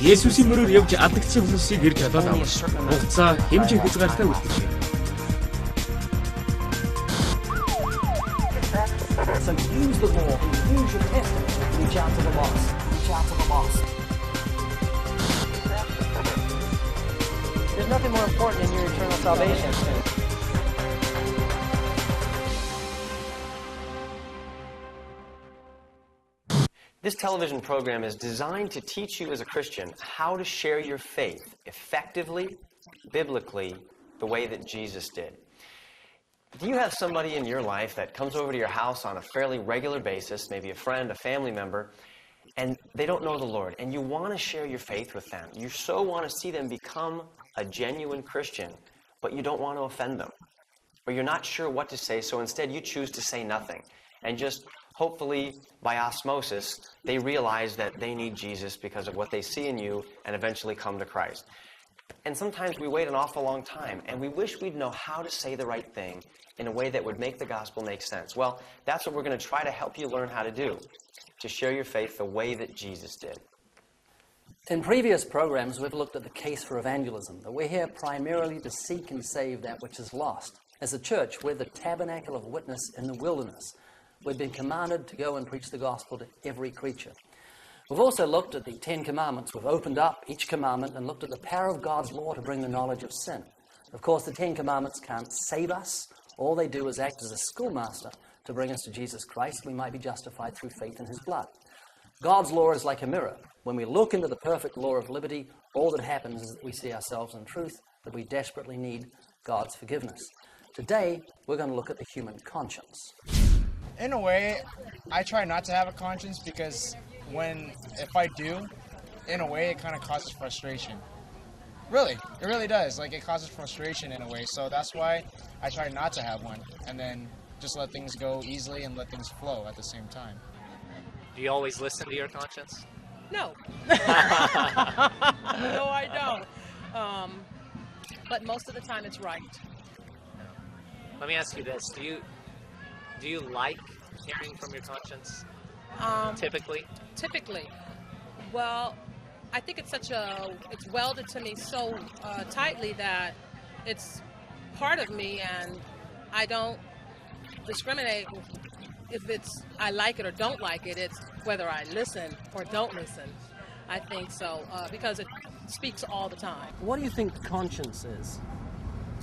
Есүсийн мөрөөр явж алдагдсан хүмүүсийг ирж олоод авах. Хугацаа хэмжээ хязгаартай үлдэжээ. So use the law, use your testament, reach out to the lost, reach out to the lost. There's nothing more important than your eternal salvation. This television program is designed to teach you as a Christian how to share your faith effectively, biblically, the way that Jesus did. Do you have somebody in your life that comes over to your house on a fairly regular basis, maybe a friend, a family member, and they don't know the Lord, and you want to share your faith with them? You so want to see them become a genuine Christian, but you don't want to offend them. Or you're not sure what to say, so instead you choose to say nothing. And just hopefully, by osmosis, they realize that they need Jesus because of what they see in you and eventually come to Christ. And sometimes we wait an awful long time, and we wish we'd know how to say the right thing in a way that would make the gospel make sense. Well, that's what we're going to try to help you learn how to do, to share your faith the way that Jesus did. In previous programs, we've looked at the case for evangelism, that we're here primarily to seek and save that which is lost. As a church, we're the tabernacle of witness in the wilderness. We've been commanded to go and preach the gospel to every creature. We've also looked at the 10 Commandments. We've opened up each commandment and looked at the power of God's law to bring the knowledge of sin. Of course, the 10 Commandments can't save us. All they do is act as a schoolmaster to bring us to Jesus Christ. We might be justified through faith in his blood. God's law is like a mirror. When we look into the perfect law of liberty, all that happens is that we see ourselves in truth, that we desperately need God's forgiveness. Today, we're going to look at the human conscience. In a way, I try not to have a conscience because if I do, in a way, it kind of causes frustration. Really, it really does. Like, it causes frustration in a way. So that's why I try not to have one, and then just let things go easily and let things flow at the same time. Do you always listen to your conscience? No. No, I don't. But most of the time, it's right. Let me ask you this: Do you like hearing from your conscience? Typically? Typically. Well, I think it's welded to me so tightly that it's part of me, and I don't discriminate if I like it or don't like it. It's whether I listen or don't listen. I think so, because it speaks all the time. What do you think conscience is?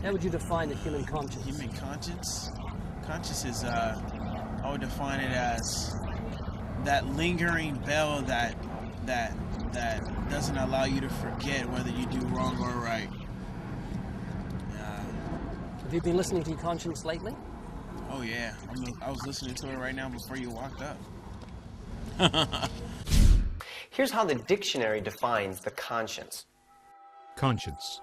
How would you define the human conscience? Human conscience? Conscience is, I would define it as that lingering bell that doesn't allow you to forget whether you do wrong or right. Have you been listening to your conscience lately? Oh yeah, I was listening to it right now before you walked up. Here's how the dictionary defines the conscience. Conscience.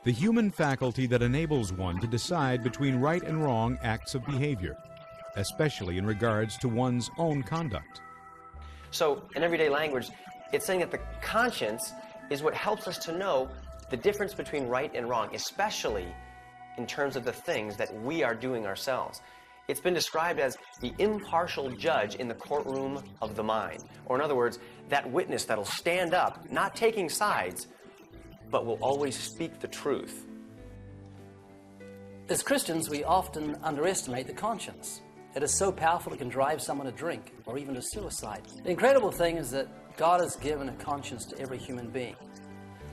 The human faculty that enables one to decide between right and wrong acts of behavior, especially in regards to one's own conduct. So, in everyday language, it's saying that the conscience is what helps us to know the difference between right and wrong, especially in terms of the things that we are doing ourselves. It's been described as the impartial judge in the courtroom of the mind. Or in other words, that witness that'll stand up, not taking sides, but will always speak the truth. As Christians, we often underestimate the conscience. It is so powerful it can drive someone to drink or even to suicide. The incredible thing is that God has given a conscience to every human being.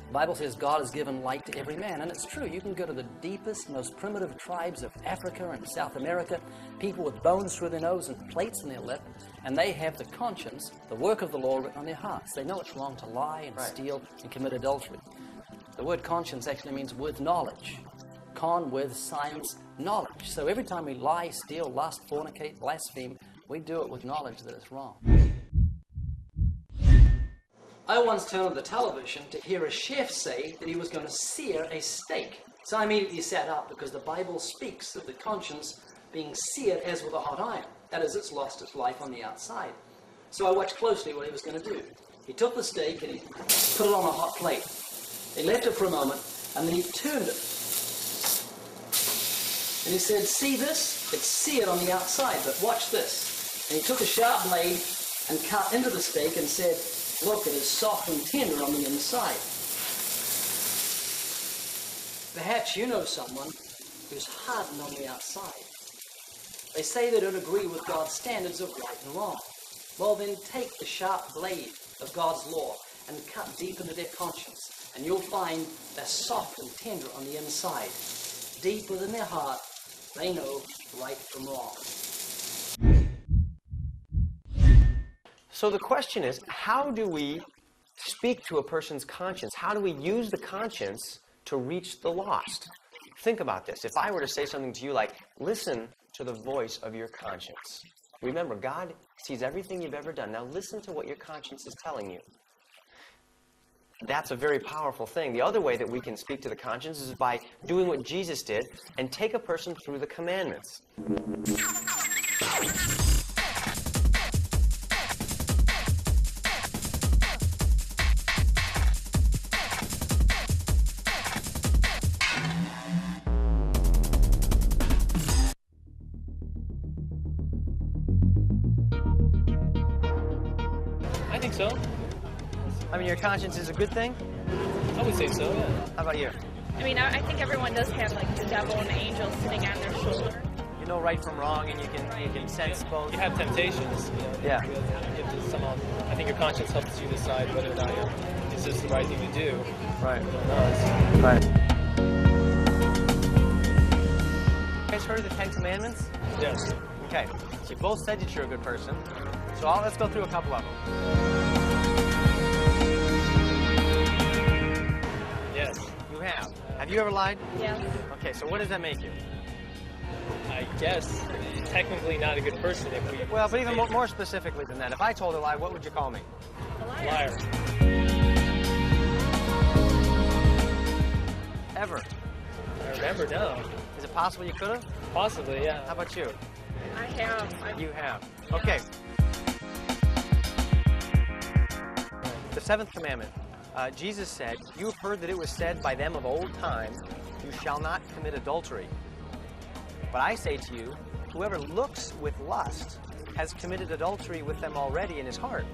The Bible says God has given light to every man, and it's true. You can go to the deepest, most primitive tribes of Africa and South America, people with bones through their nose and plates in their lip, and they have the conscience, the work of the law written on their hearts. They know it's wrong to lie and steal and commit adultery. The word conscience actually means with knowledge. Con with science, knowledge. So every time we lie, steal, lust, fornicate, blaspheme, we do it with knowledge that it's wrong. I once turned on the television to hear a chef say that he was going to sear a steak. So I immediately sat up because the Bible speaks of the conscience being seared as with a hot iron. That is, it's lost its life on the outside. So I watched closely what he was going to do. He took the steak and he put it on a hot plate. He left it for a moment and then he turned it. And he said, see this? It's seared on the outside, but watch this. And he took a sharp blade and cut into the steak and said, Look, it is soft and tender on the inside. Perhaps you know someone who's hardened on the outside. They say they don't agree with God's standards of right and wrong. Well, then take the sharp blade of God's law and cut deep into their conscience, and you'll find they're soft and tender on the inside. Deep within their heart, they know right from wrong. So the question is, how do we speak to a person's conscience? How do we use the conscience to reach the lost? Think about this. If I were to say something to you like, listen to the voice of your conscience. Remember, God sees everything you've ever done. Now listen to what your conscience is telling you. That's a very powerful thing. The other way that we can speak to the conscience is by doing what Jesus did and take a person through the commandments. I think so. I mean, your conscience is a good thing? I would say so, yeah. How about you? I mean, I think everyone does have like the devil and the angel sitting on their shoulder. You know right from wrong, and you can sense both. You have temptations, you know. Yeah. You have to somehow, I think your conscience helps you decide whether or not it's just the right thing to do. Right. Or not. Right. You guys heard of the 10 Commandments? Yes. Okay. So you both said that you're a good person. So let's go through a couple of them. Yes. You have. Have you ever lied? Yes. Okay, so what does that make you? I guess technically not a good person if we... Well, but even more specifically than that, if I told a lie, what would you call me? A liar. Liar. Ever. I remember now. Is it possible you could have? Possibly, yeah. How about you? I have. You have. Okay. The 7th commandment. Jesus said, "You have heard that it was said by them of old time, you shall not commit adultery. But I say to you, whoever looks with lust has committed adultery with them already in his heart."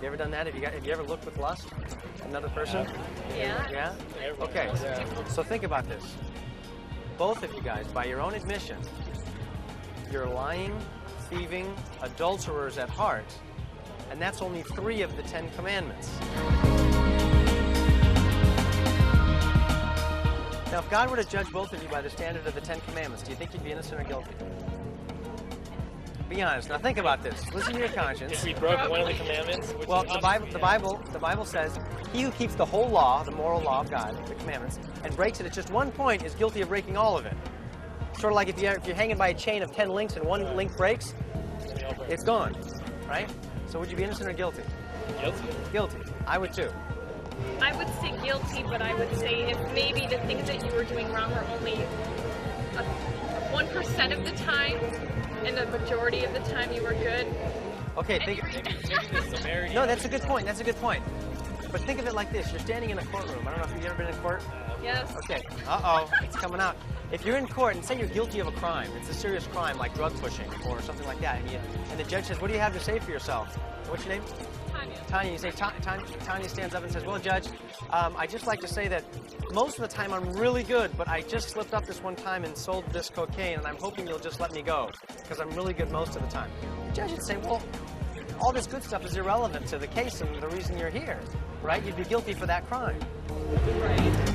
You ever done that? Have you ever looked with lust? Another person? Yeah. Yeah? Everyone Okay. knows that. So think about this. Both of you guys, by your own admission, you're lying, thieving, adulterers at heart, and that's only 3 of the 10 commandments. Now, if God were to judge both of you by the standard of the 10 commandments, do you think you'd be innocent or guilty? Be honest. Now, think about this. Listen to your conscience. If we broke one of the commandments, which Well, is the Bible says, "He who keeps the whole law, the moral law of God, the commandments, and breaks it at just one point is guilty of breaking all of it." Sort of like if you're hanging by a chain of 10 links and one link breaks, it's gone, right? So would you be innocent or guilty? Guilty. Guilty. I would too. I would say guilty, but I would say if maybe the things that you were doing wrong were only 1% of the time, and the majority of the time you were good. Okay, think. Maybe the severity. No, that's a good point. That's a good point. But think of it like this. You're standing in a courtroom. I don't know if you've ever been in court. Yes. Okay. Uh-oh. It's coming out. If you're in court and say you're guilty of a crime, it's a serious crime like drug pushing or something like that, and the judge says, "What do you have to say for yourself?" What's your name? Tanya. Tanya. You say, Tanya stands up and says, "Well, Judge, I'd just like to say that most of the time I'm really good, but I just slipped up this one time and sold this cocaine, and I'm hoping you'll just let me go because I'm really good most of the time." The judge would say, "Well, all this good stuff is irrelevant to the case and the reason you're here, right? You'd be guilty for that crime." Right.